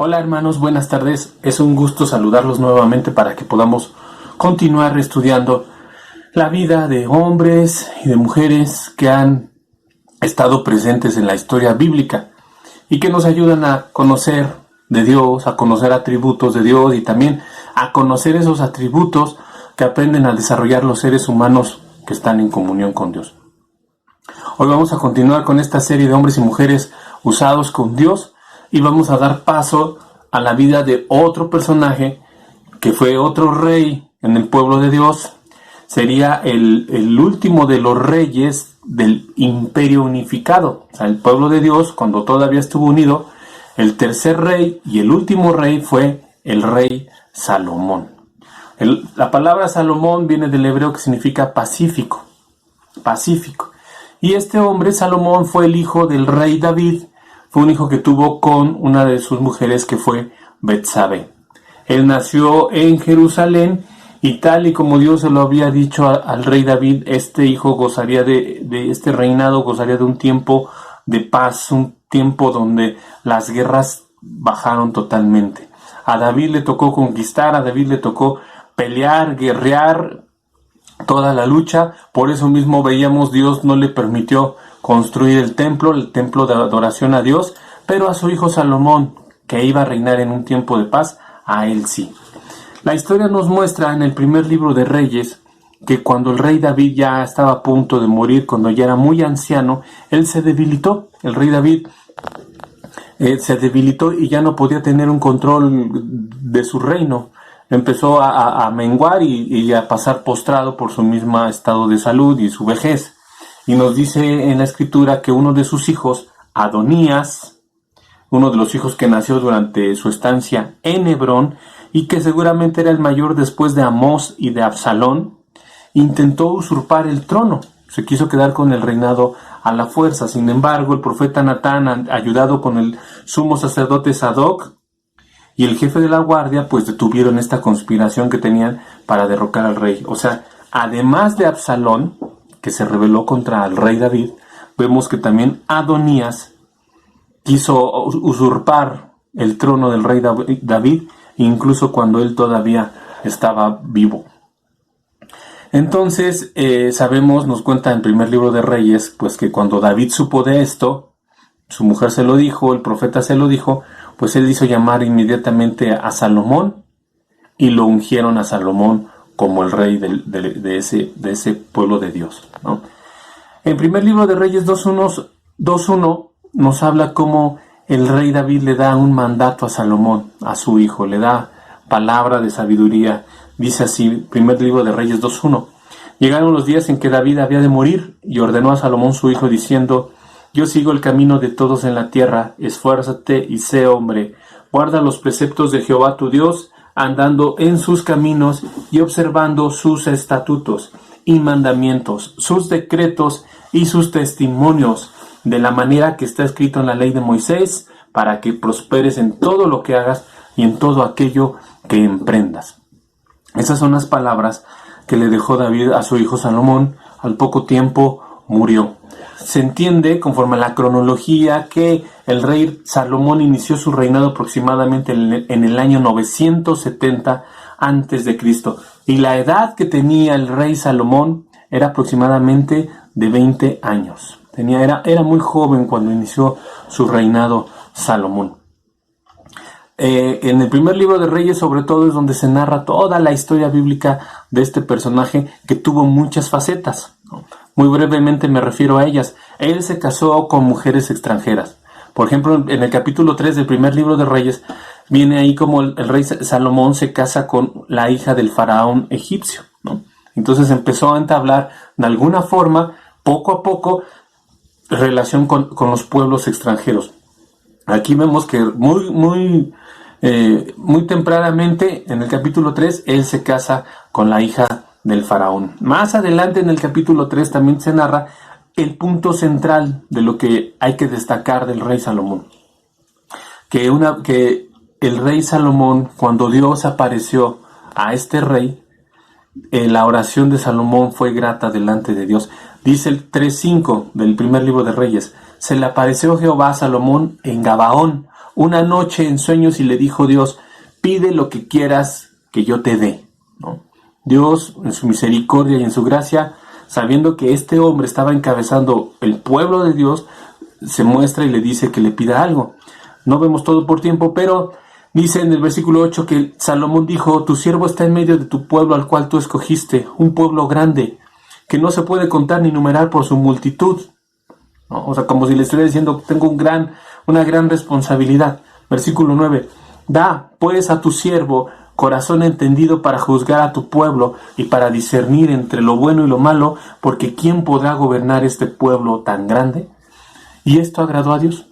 Hola hermanos, buenas tardes. Es un gusto saludarlos nuevamente para que podamos continuar estudiando la vida de hombres y de mujeres que han estado presentes en la historia bíblica y que nos ayudan a conocer de Dios, a conocer atributos de Dios y también a conocer esos atributos que aprenden a desarrollar los seres humanos que están en comunión con Dios. Hoy vamos a continuar con esta serie de hombres y mujeres usados con Dios y vamos a dar paso a la vida de otro personaje que fue otro rey en el pueblo de Dios. Sería el último de los reyes del imperio unificado. O sea, el pueblo de Dios, cuando todavía estuvo unido, el tercer rey y el último rey fue el rey Salomón. La palabra Salomón viene del hebreo que significa pacífico. Y este hombre, Salomón, fue el hijo del rey David. Fue un hijo que tuvo con una de sus mujeres que fue Betsabé. Él nació en Jerusalén y tal y como Dios se lo había dicho al rey David, este hijo gozaría de este reinado, gozaría de un tiempo de paz, un tiempo donde las guerras bajaron totalmente. A David le tocó conquistar, a David le tocó pelear, guerrear, toda la lucha. Por eso mismo veíamos, Dios no le permitió construir el templo de adoración a Dios, pero a su hijo Salomón, que iba a reinar en un tiempo de paz, a él sí. La historia nos muestra en el primer libro de Reyes que cuando el rey David ya estaba a punto de morir, cuando ya era muy anciano, él se debilitó. El rey David se debilitó y ya no podía tener un control de su reino. Empezó a menguar y a pasar postrado por su mismo estado de salud y su vejez. Y nos dice en la escritura que uno de sus hijos, Adonías, uno de los hijos que nació durante su estancia en Hebrón y que seguramente era el mayor después de Amós y de Absalón, intentó usurpar el trono. Se quiso quedar con el reinado a la fuerza. Sin embargo, el profeta Natán, ayudado con el sumo sacerdote Sadoc y el jefe de la guardia, pues detuvieron esta conspiración que tenían para derrocar al rey. O sea, además de Absalón, que se rebeló contra el rey David, vemos que también Adonías quiso usurpar el trono del rey David, incluso cuando él todavía estaba vivo. Entonces, sabemos, nos cuenta en el primer libro de Reyes, pues que cuando David supo de esto, su mujer se lo dijo, el profeta se lo dijo, pues él hizo llamar inmediatamente a Salomón y lo ungieron a Salomón como el rey de ese pueblo de Dios, ¿no? En primer libro de Reyes 2.1 nos habla cómo el rey David le da un mandato a Salomón, a su hijo, le da palabra de sabiduría. Dice así, primer libro de Reyes 2.1: Llegaron los días en que David había de morir y ordenó a Salomón su hijo diciendo: Yo sigo el camino de todos en la tierra, esfuérzate y sé hombre, guarda los preceptos de Jehová tu Dios, andando en sus caminos y observando sus estatutos y mandamientos, sus decretos y sus testimonios, de la manera que está escrito en la ley de Moisés, para que prosperes en todo lo que hagas y en todo aquello que emprendas. Esas son las palabras que le dejó David a su hijo Salomón. Al poco tiempo murió. Se entiende, conforme a la cronología, que el rey Salomón inició su reinado aproximadamente en el año 970 a.C. Y la edad que tenía el rey Salomón era aproximadamente de 20 años. Era muy joven cuando inició su reinado Salomón. En el primer libro de Reyes, sobre todo, es donde se narra toda la historia bíblica de este personaje que tuvo muchas facetas, ¿no? Muy brevemente me refiero a ellas. Él se casó con mujeres extranjeras. Por ejemplo, en el capítulo 3 del primer libro de Reyes, viene ahí como el rey Salomón se casa con la hija del faraón egipcio, ¿no? Entonces empezó a entablar, de alguna forma, poco a poco, relación con los pueblos extranjeros. Aquí vemos que muy tempranamente, en el capítulo 3, él se casa con la hija del faraón. Más adelante en el capítulo 3 también se narra el punto central de lo que hay que destacar del rey Salomón. Que el rey Salomón, cuando Dios apareció a este rey, la oración de Salomón fue grata delante de Dios. Dice el 3.5 del primer libro de Reyes: se le apareció Jehová a Salomón en Gabaón, una noche en sueños y le dijo Dios, pide lo que quieras que yo te dé, ¿no? Dios, en su misericordia y en su gracia, sabiendo que este hombre estaba encabezando el pueblo de Dios, se muestra y le dice que le pida algo. No vemos todo por tiempo, pero dice en el versículo 8 que Salomón dijo, tu siervo está en medio de tu pueblo al cual tú escogiste, un pueblo grande, que no se puede contar ni numerar por su multitud, ¿no? O sea, como si le estuviera diciendo, tengo una gran responsabilidad. Versículo 9, da pues a tu siervo corazón entendido para juzgar a tu pueblo y para discernir entre lo bueno y lo malo, porque ¿quién podrá gobernar este pueblo tan grande? Y esto agradó a Dios.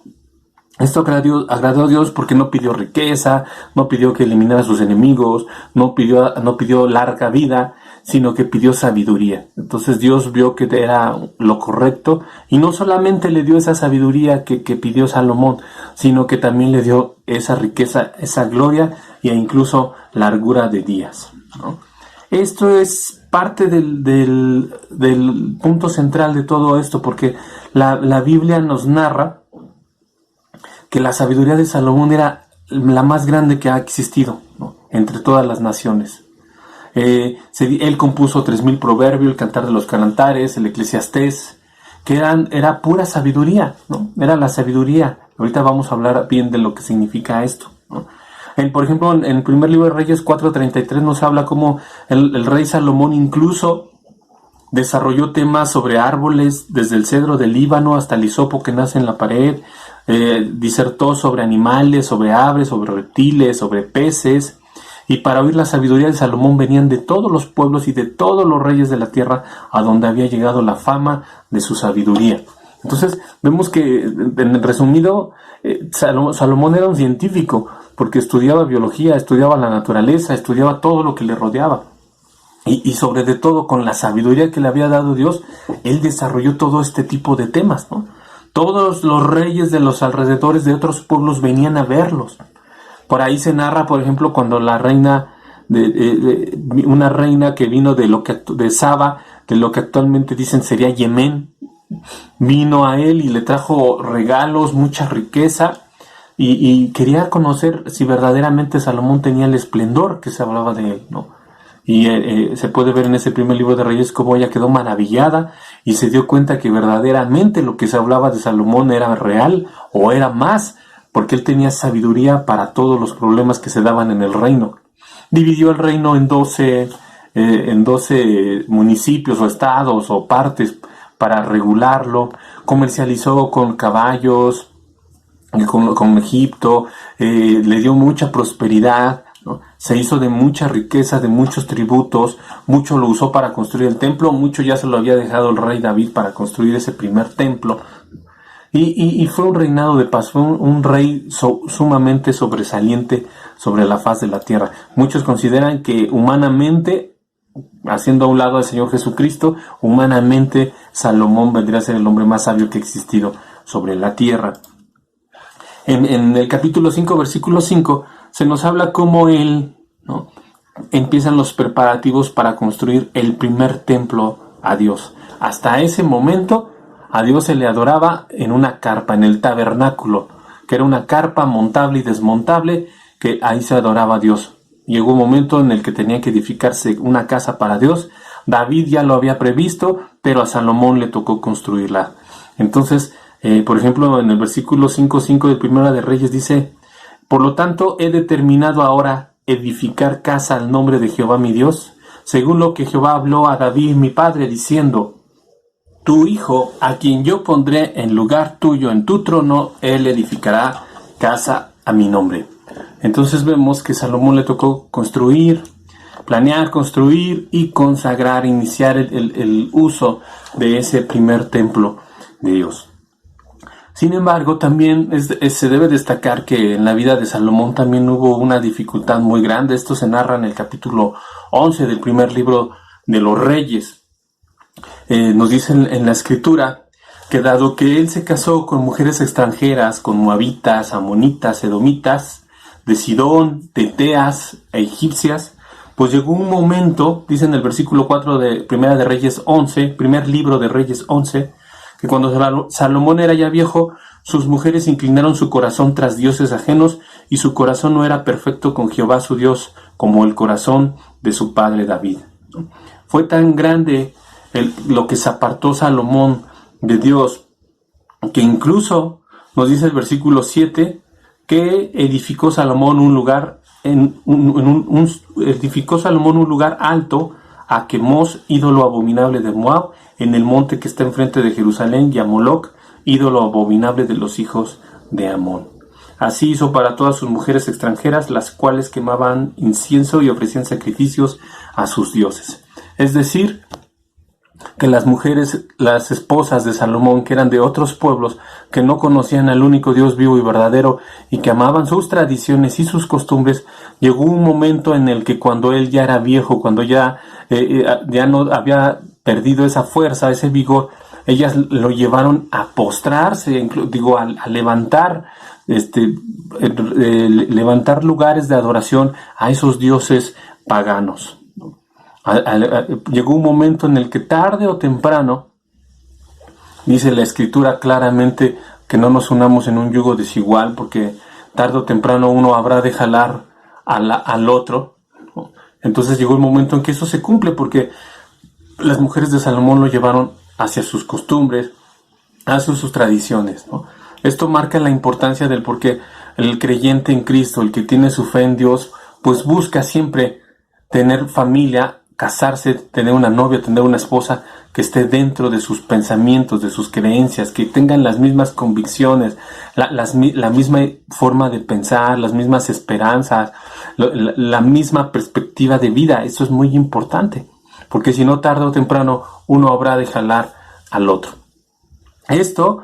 Esto agradó a Dios porque no pidió riqueza, no pidió que eliminara a sus enemigos, no pidió larga vida, sino que pidió sabiduría. Entonces Dios vio que era lo correcto y no solamente le dio esa sabiduría que pidió Salomón, sino que también le dio esa riqueza, esa gloria e incluso largura de días, ¿no? Esto es parte del punto central de todo esto, porque la Biblia nos narra que la sabiduría de Salomón era la más grande que ha existido, ¿no?, entre todas las naciones. Él compuso 3000 proverbios, el Cantar de los Cantares, el Eclesiastés, que era pura sabiduría, ¿no? Era la sabiduría. Ahorita vamos a hablar bien de lo que significa esto, ¿no? Por ejemplo, en el primer libro de Reyes 4:33 nos habla cómo el rey Salomón incluso desarrolló temas sobre árboles, desde el cedro del Líbano hasta el hisopo que nace en la pared. Disertó sobre animales, sobre aves, sobre reptiles, sobre peces. Y para oír la sabiduría de Salomón venían de todos los pueblos y de todos los reyes de la tierra a donde había llegado la fama de su sabiduría. Entonces vemos que, en resumido, Salomón era un científico porque estudiaba biología, estudiaba la naturaleza, estudiaba todo lo que le rodeaba. Y sobre de todo, con la sabiduría que le había dado Dios, él desarrolló todo este tipo de temas, ¿no? Todos los reyes de los alrededores de otros pueblos venían a verlos. Por ahí se narra, por ejemplo, cuando la reina, una reina que vino de Saba, de lo que actualmente dicen sería Yemen, vino a él y le trajo regalos, mucha riqueza, y quería conocer si verdaderamente Salomón tenía el esplendor que se hablaba de él, ¿no? Y se puede ver en ese primer libro de Reyes cómo ella quedó maravillada y se dio cuenta que verdaderamente lo que se hablaba de Salomón era real o era más, porque él tenía sabiduría para todos los problemas que se daban en el reino. Dividió el reino en 12 municipios o estados o partes para regularlo. Comercializó con caballos, con Egipto, le dio mucha prosperidad, ¿no? Se hizo de mucha riqueza, de muchos tributos, mucho lo usó para construir el templo, mucho ya se lo había dejado el rey David para construir ese primer templo. Y fue un reinado de paz, fue un rey sumamente sobresaliente sobre la faz de la tierra. Muchos consideran que humanamente, haciendo a un lado al Señor Jesucristo, humanamente Salomón vendría a ser el hombre más sabio que ha existido sobre la tierra. En el capítulo 5, versículo 5, se nos habla cómo él, ¿no?, empiezan los preparativos para construir el primer templo a Dios. Hasta ese momento, a Dios se le adoraba en una carpa, en el tabernáculo, que era una carpa montable y desmontable, que ahí se adoraba a Dios. Llegó un momento en el que tenía que edificarse una casa para Dios. David ya lo había previsto, pero a Salomón le tocó construirla. Entonces, por ejemplo, en el versículo 5:5 de Primera de Reyes dice: por lo tanto, he determinado ahora edificar casa al nombre de Jehová mi Dios, según lo que Jehová habló a David mi padre, diciendo: tu hijo, a quien yo pondré en lugar tuyo en tu trono, él edificará casa a mi nombre. Entonces vemos que a Salomón le tocó planear, construir y consagrar, iniciar el uso de ese primer templo de Dios. Sin embargo, también se debe destacar que en la vida de Salomón también hubo una dificultad muy grande. Esto se narra en el capítulo 11 del primer libro de los Reyes. Nos dice en la escritura que dado que él se casó con mujeres extranjeras, con moabitas, amonitas, edomitas, de Sidón, teteas e egipcias, pues llegó un momento, dice en el versículo 4 de Primera de Reyes 11, primer libro de Reyes 11, que cuando Salomón era ya viejo, sus mujeres inclinaron su corazón tras dioses ajenos, y su corazón no era perfecto con Jehová su Dios, como el corazón de su padre David. Fue tan grande lo que se apartó Salomón de Dios, que incluso nos dice el versículo 7, que edificó Salomón un lugar alto a Quemos, ídolo abominable de Moab, en el monte que está enfrente de Jerusalén, y a Moloc, ídolo abominable de los hijos de Amón. Así hizo para todas sus mujeres extranjeras, las cuales quemaban incienso y ofrecían sacrificios a sus dioses. Es decir, que las mujeres, las esposas de Salomón, que eran de otros pueblos, que no conocían al único Dios vivo y verdadero, y que amaban sus tradiciones y sus costumbres, llegó un momento en el que, cuando él ya era viejo, cuando ya no había perdido esa fuerza, ese vigor, ellas lo llevaron a postrarse, a levantar, levantar lugares de adoración a esos dioses paganos. Llegó un momento en el que, tarde o temprano, dice la Escritura claramente que no nos unamos en un yugo desigual, porque tarde o temprano uno habrá de jalar al otro, ¿no? Entonces llegó el momento en que eso se cumple, porque las mujeres de Salomón lo llevaron hacia sus costumbres, hacia sus tradiciones, ¿no? Esto marca la importancia del por qué el creyente en Cristo, el que tiene su fe en Dios, pues busca siempre tener familia, casarse, tener una novia, tener una esposa que esté dentro de sus pensamientos, de sus creencias, que tengan las mismas convicciones, la misma forma de pensar, las mismas esperanzas, la misma perspectiva de vida. Eso es muy importante, porque si no, tarde o temprano uno habrá de jalar al otro. Esto,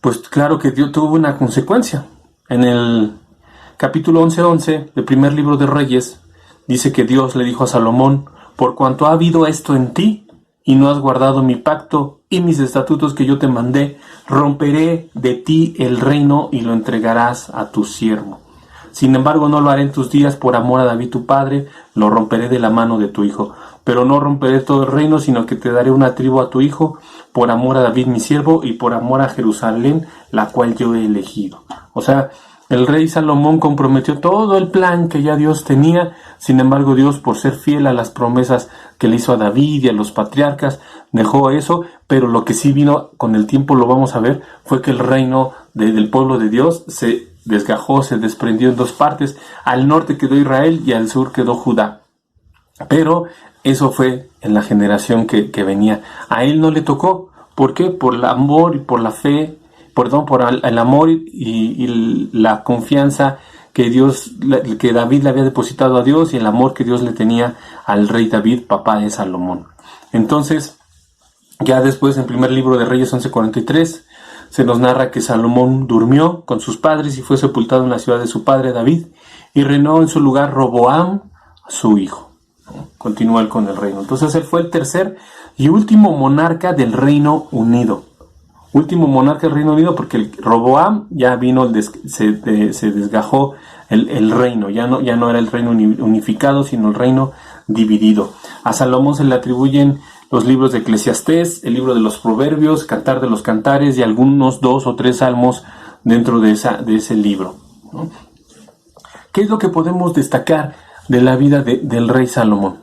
pues claro que tuvo una consecuencia. En el capítulo 11:11 del primer libro de Reyes, dice que Dios le dijo a Salomón: por cuanto ha habido esto en ti, y no has guardado mi pacto y mis estatutos que yo te mandé, romperé de ti el reino y lo entregarás a tu siervo. Sin embargo, no lo haré en tus días por amor a David tu padre, lo romperé de la mano de tu hijo. Pero no romperé todo el reino, sino que te daré una tribu a tu hijo, por amor a David mi siervo, y por amor a Jerusalén, la cual yo he elegido. O sea, el rey Salomón comprometió todo el plan que ya Dios tenía. Sin embargo, Dios, por ser fiel a las promesas que le hizo a David y a los patriarcas, dejó eso. Pero lo que sí vino con el tiempo, lo vamos a ver, fue que el reino del pueblo de Dios se desgajó, se desprendió en dos partes. Al norte quedó Israel y al sur quedó Judá. Pero eso fue en la generación que venía. A él no le tocó. ¿Por qué? Por el amor y por la fe, por el amor y la confianza que David le había depositado a Dios, y el amor que Dios le tenía al rey David, papá de Salomón. Entonces, ya después, en el primer libro de Reyes 11:43, se nos narra que Salomón durmió con sus padres y fue sepultado en la ciudad de su padre David, y reinó en su lugar Roboam, su hijo. Continúa él con el reino. Entonces él fue el tercer y último monarca del Reino Unido. Último monarca del Reino Unido, porque el Roboam ya vino, se desgajó el reino. Ya no era el reino unificado, sino el reino dividido. A Salomón se le atribuyen los libros de Eclesiastés, el libro de los Proverbios, Cantar de los Cantares y algunos 2 o 3 salmos dentro de ese libro, ¿no? ¿Qué es lo que podemos destacar de la vida del rey Salomón?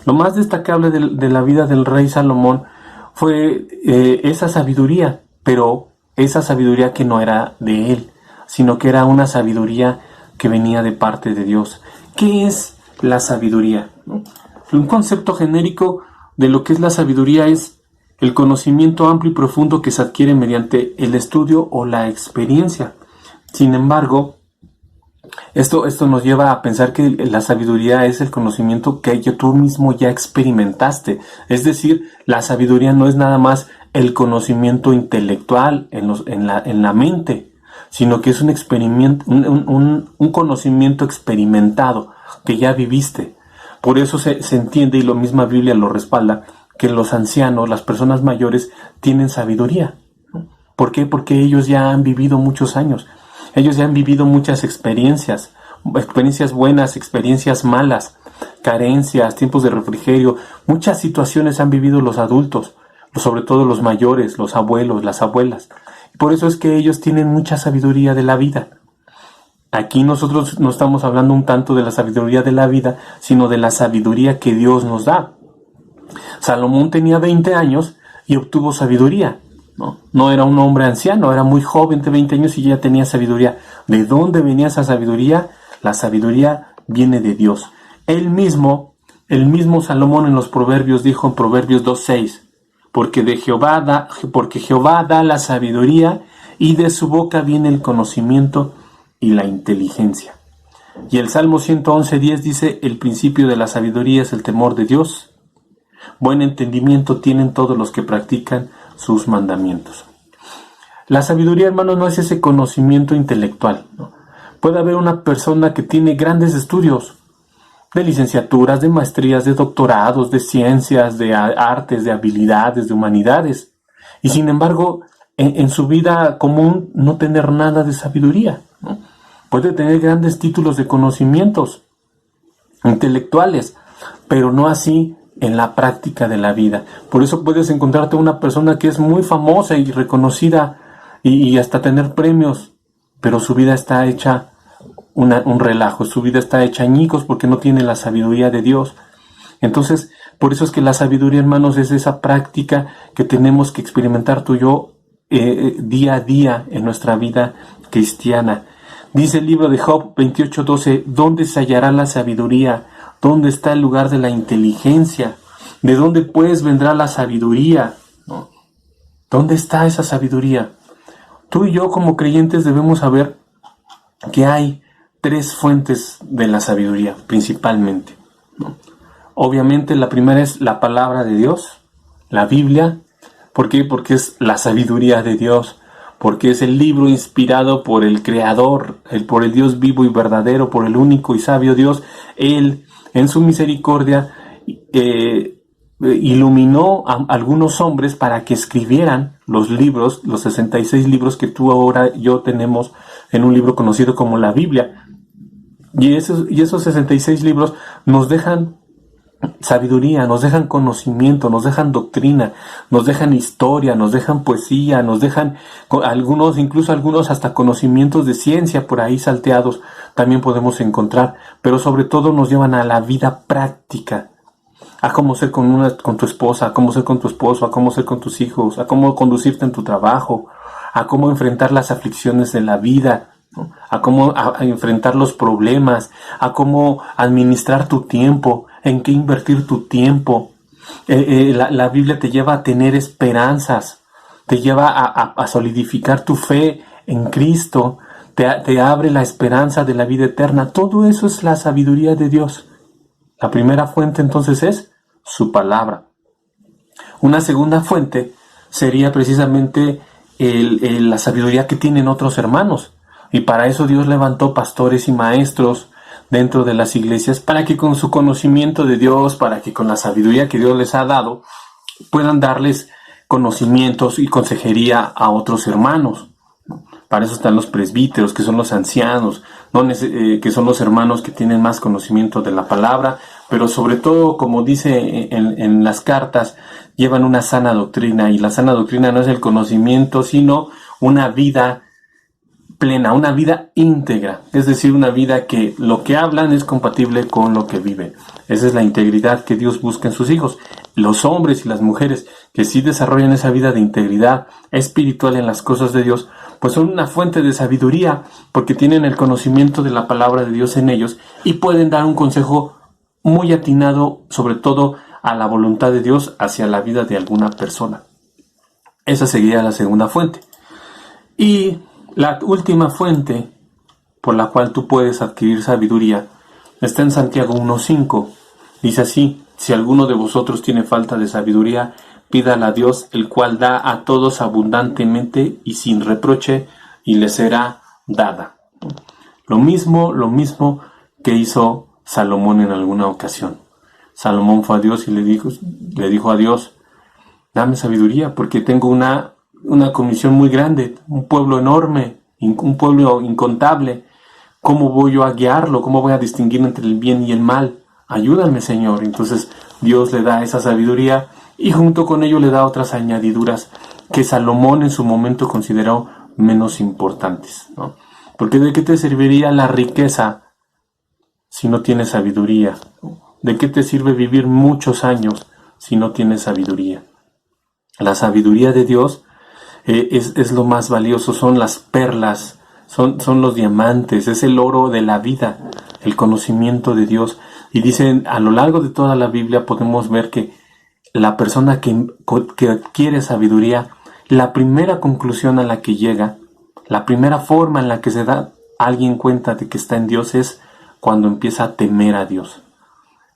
Lo más destacable de la vida del rey Salomón fue esa sabiduría, pero esa sabiduría que no era de él, sino que era una sabiduría que venía de parte de Dios. ¿Qué es la sabiduría? Un concepto genérico de lo que es la sabiduría es el conocimiento amplio y profundo que se adquiere mediante el estudio o la experiencia. Sin embargo, esto nos lleva a pensar que la sabiduría es el conocimiento que tú mismo ya experimentaste. Es decir, la sabiduría no es nada más el conocimiento intelectual en la mente, sino que es un conocimiento experimentado que ya viviste. Por eso se entiende, y la misma Biblia lo respalda, que los ancianos, las personas mayores, tienen sabiduría. ¿Por qué? Porque ellos ya han vivido muchos años. Ellos ya han vivido muchas experiencias buenas, experiencias malas, carencias, tiempos de refrigerio. Muchas situaciones han vivido los adultos, sobre todo los mayores, los abuelos, las abuelas. Por eso es que ellos tienen mucha sabiduría de la vida. Aquí nosotros no estamos hablando un tanto de la sabiduría de la vida, sino de la sabiduría que Dios nos da. Salomón tenía 20 años y obtuvo sabiduría. No era un hombre anciano, era muy joven de 20 años y ya tenía sabiduría. ¿De dónde venía esa sabiduría? La sabiduría viene de Dios. El mismo Salomón en los Proverbios dijo en Proverbios 2:6, porque Jehová da la sabiduría y de su boca viene el conocimiento y la inteligencia. Y el Salmo 111:10 dice, el principio de la sabiduría es el temor de Dios. Buen entendimiento tienen todos los que practican sus mandamientos. La sabiduría, hermanos, no es ese conocimiento intelectual, ¿no? Puede haber una persona que tiene grandes estudios, de licenciaturas, de maestrías, de doctorados, de ciencias, de artes, de habilidades, de humanidades, y sin embargo, en su vida común no tener nada de sabiduría, ¿no? Puede tener grandes títulos de conocimientos intelectuales, pero no así en la práctica de la vida. Por eso puedes encontrarte una persona que es muy famosa y reconocida y hasta tener premios, pero su vida está hecha un relajo, su vida está hecha añicos porque no tiene la sabiduría de Dios. Entonces, por eso es que la sabiduría, hermanos, es esa práctica que tenemos que experimentar tú y yo día a día en nuestra vida cristiana. Dice el libro de Job 28:12, ¿dónde se hallará la sabiduría? ¿Dónde está el lugar de la inteligencia? ¿De dónde pues vendrá la sabiduría? ¿No? ¿Dónde está esa sabiduría? Tú y yo como creyentes debemos saber que hay 3 fuentes de la sabiduría, principalmente, ¿no? Obviamente la primera es la palabra de Dios, la Biblia. ¿Por qué? Porque es la sabiduría de Dios, porque es el libro inspirado por el Creador, por el Dios vivo y verdadero, por el único y sabio Dios. Él, en su misericordia, iluminó a algunos hombres para que escribieran los libros, los 66 libros que tú ahora y yo tenemos en un libro conocido como la Biblia. Y esos 66 libros nos dejan sabiduría, nos dejan conocimiento, nos dejan doctrina, nos dejan historia, nos dejan poesía, nos dejan incluso algunos hasta conocimientos de ciencia por ahí salteados también podemos encontrar, pero sobre todo nos llevan a la vida práctica, a cómo ser con tu esposa, a cómo ser con tu esposo, a cómo ser con tus hijos, a cómo conducirte en tu trabajo, a cómo enfrentar las aflicciones de la vida, ¿no? A cómo a enfrentar los problemas, a cómo administrar tu tiempo, en qué invertir tu tiempo. La Biblia te lleva a tener esperanzas, te lleva a solidificar tu fe en Cristo, te abre la esperanza de la vida eterna. Todo eso es la sabiduría de Dios. La primera fuente entonces es su palabra. Una segunda fuente sería precisamente la sabiduría que tienen otros hermanos. Y para eso Dios levantó pastores y maestros dentro de las iglesias, para que con su conocimiento de Dios, para que con la sabiduría que Dios les ha dado, puedan darles conocimientos y consejería a otros hermanos. Para eso están los presbíteros, que son los ancianos, que son los hermanos que tienen más conocimiento de la palabra, pero sobre todo, como dice en las cartas, llevan una sana doctrina, y la sana doctrina no es el conocimiento, sino una vida plena, una vida íntegra, es decir, una vida que lo que hablan es compatible con lo que viven. Esa es la integridad que Dios busca en sus hijos. Los hombres y las mujeres que sí desarrollan esa vida de integridad espiritual en las cosas de Dios, pues son una fuente de sabiduría, porque tienen el conocimiento de la palabra de Dios en ellos y pueden dar un consejo muy atinado, sobre todo a la voluntad de Dios hacia la vida de alguna persona. Esa sería la segunda fuente. Y la última fuente por la cual tú puedes adquirir sabiduría está en Santiago 1:5. Dice así: si alguno de vosotros tiene falta de sabiduría, pídala a Dios, el cual da a todos abundantemente y sin reproche, y le será dada. Lo mismo que hizo Salomón en alguna ocasión. Salomón fue a Dios y le dijo a Dios: dame sabiduría, porque tengo una comisión muy grande, un pueblo enorme, un pueblo incontable. ¿Cómo voy yo a guiarlo? ¿Cómo voy a distinguir entre el bien y el mal? Ayúdame, Señor. Entonces Dios le da esa sabiduría y junto con ello le da otras añadiduras que Salomón en su momento consideró menos importantes, ¿no? Porque ¿de qué te serviría la riqueza si no tienes sabiduría? ¿De qué te sirve vivir muchos años si no tienes sabiduría? La sabiduría de Dios es lo más valioso, son las perlas, son los diamantes, es el oro de la vida, el conocimiento de Dios. Y dicen, a lo largo de toda la Biblia podemos ver que la persona que adquiere sabiduría, la primera conclusión a la que llega, la primera forma en la que se da alguien cuenta de que está en Dios es cuando empieza a temer a Dios.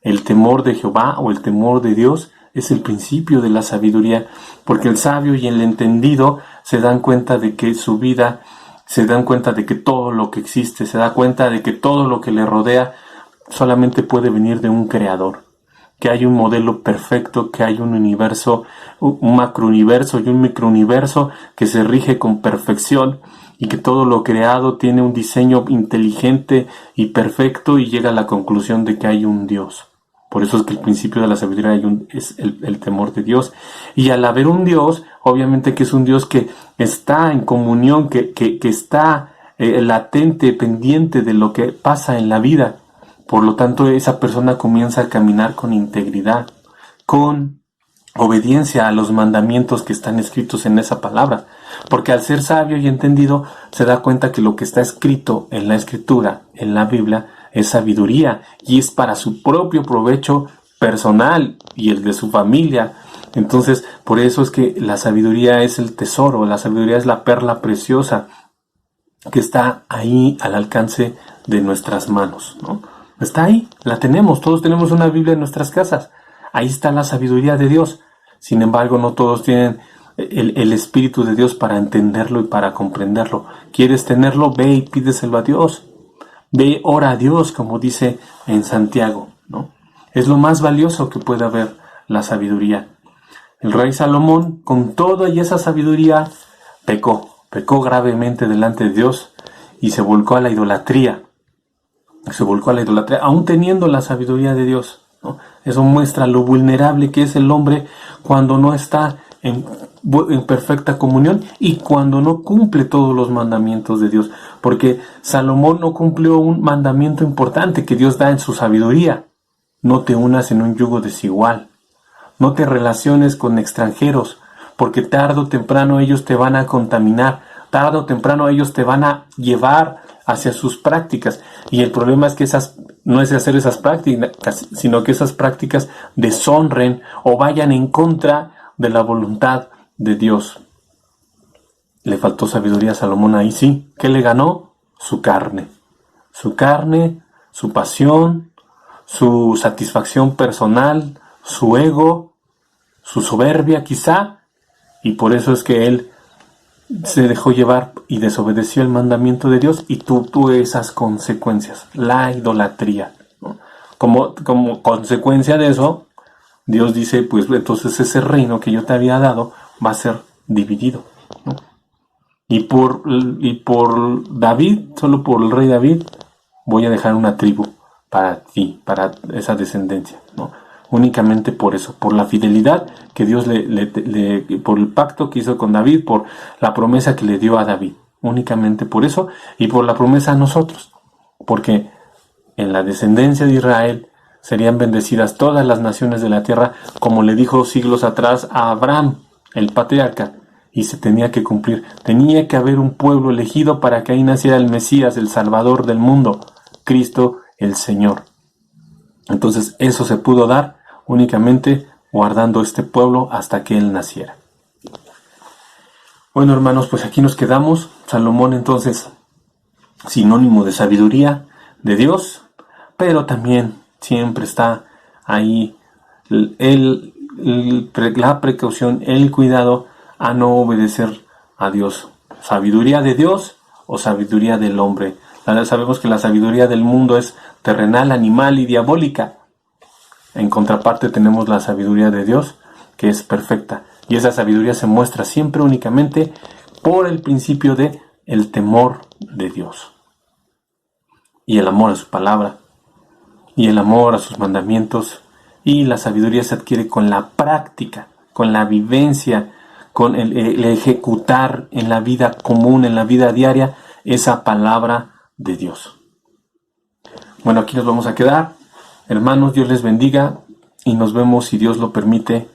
El temor de Jehová o el temor de Dios es el principio de la sabiduría, porque el sabio y el entendido se dan cuenta de que su vida, se dan cuenta de que todo lo que existe, se da cuenta de que todo lo que le rodea solamente puede venir de un creador, que hay un modelo perfecto, que hay un universo, un macrouniverso y un microuniverso que se rige con perfección y que todo lo creado tiene un diseño inteligente y perfecto y llega a la conclusión de que hay un Dios. Por eso es que el principio de la sabiduría es el temor de Dios. Y al haber un Dios, obviamente que es un Dios que está en comunión, que está latente, pendiente de lo que pasa en la vida. Por lo tanto, esa persona comienza a caminar con integridad, con obediencia a los mandamientos que están escritos en esa palabra. Porque al ser sabio y entendido, se da cuenta que lo que está escrito en la Escritura, en la Biblia, es sabiduría y es para su propio provecho personal y el de su familia. Entonces, por eso es que la sabiduría es el tesoro, la sabiduría es la perla preciosa que está ahí al alcance de nuestras manos, ¿no? Está ahí, la tenemos, todos tenemos una Biblia en nuestras casas. Ahí está la sabiduría de Dios. Sin embargo, no todos tienen el Espíritu de Dios para entenderlo y para comprenderlo. ¿Quieres tenerlo? Ve y pídeselo a Dios. Ve, ora a Dios, como dice en Santiago, ¿no? Es lo más valioso que puede haber, la sabiduría. El rey Salomón, con toda y esa sabiduría, pecó gravemente delante de Dios y se volcó a la idolatría. Aún teniendo la sabiduría de Dios, ¿no? Eso muestra lo vulnerable que es el hombre cuando no está en perfecta comunión y cuando no cumple todos los mandamientos de Dios. Porque Salomón no cumplió un mandamiento importante que Dios da en su sabiduría. No te unas en un yugo desigual. No te relaciones con extranjeros, porque tarde o temprano ellos te van a contaminar. Tarde o temprano ellos te van a llevar hacia sus prácticas. Y el problema es que no es hacer esas prácticas, sino que esas prácticas deshonren o vayan en contra de la voluntad de Dios. Le faltó sabiduría a Salomón ahí, sí. ¿Qué le ganó? Su carne, su pasión, su satisfacción personal, su ego, su soberbia quizá, y por eso es que él se dejó llevar y desobedeció el mandamiento de Dios y tuvo esas consecuencias, la idolatría, ¿no? Como consecuencia de eso, Dios dice, pues entonces ese reino que yo te había dado va a ser dividido, ¿no? Y por David, solo por el rey David, voy a dejar una tribu para ti, para esa descendencia, ¿no? Únicamente por eso, por la fidelidad que Dios por el pacto que hizo con David, por la promesa que le dio a David, únicamente por eso y por la promesa a nosotros, porque en la descendencia de Israel serían bendecidas todas las naciones de la tierra, como le dijo siglos atrás a Abraham, el patriarca, y se tenía que cumplir. Tenía que haber un pueblo elegido para que ahí naciera el Mesías, el Salvador del mundo, Cristo el Señor. Entonces eso se pudo dar únicamente guardando este pueblo hasta que él naciera. Bueno, hermanos, pues aquí nos quedamos. Salomón, entonces, sinónimo de sabiduría de Dios, pero también siempre está ahí la precaución, el cuidado a no obedecer a Dios. Sabiduría de Dios o sabiduría del hombre. Sabemos que la sabiduría del mundo es terrenal, animal y diabólica. En contraparte tenemos la sabiduría de Dios, que es perfecta. Y esa sabiduría se muestra siempre únicamente por el principio de el temor de Dios. Y el amor a su palabra. Y el amor a sus mandamientos. Y la sabiduría se adquiere con la práctica, con la vivencia, con el ejecutar en la vida común, en la vida diaria, esa palabra de Dios. Bueno, aquí nos vamos a quedar. Hermanos, Dios les bendiga y nos vemos, si Dios lo permite,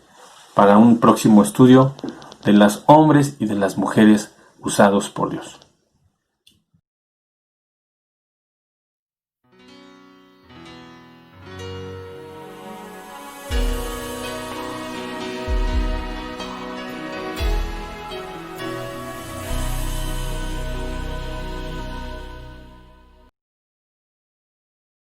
para un próximo estudio de los hombres y de las mujeres usados por Dios.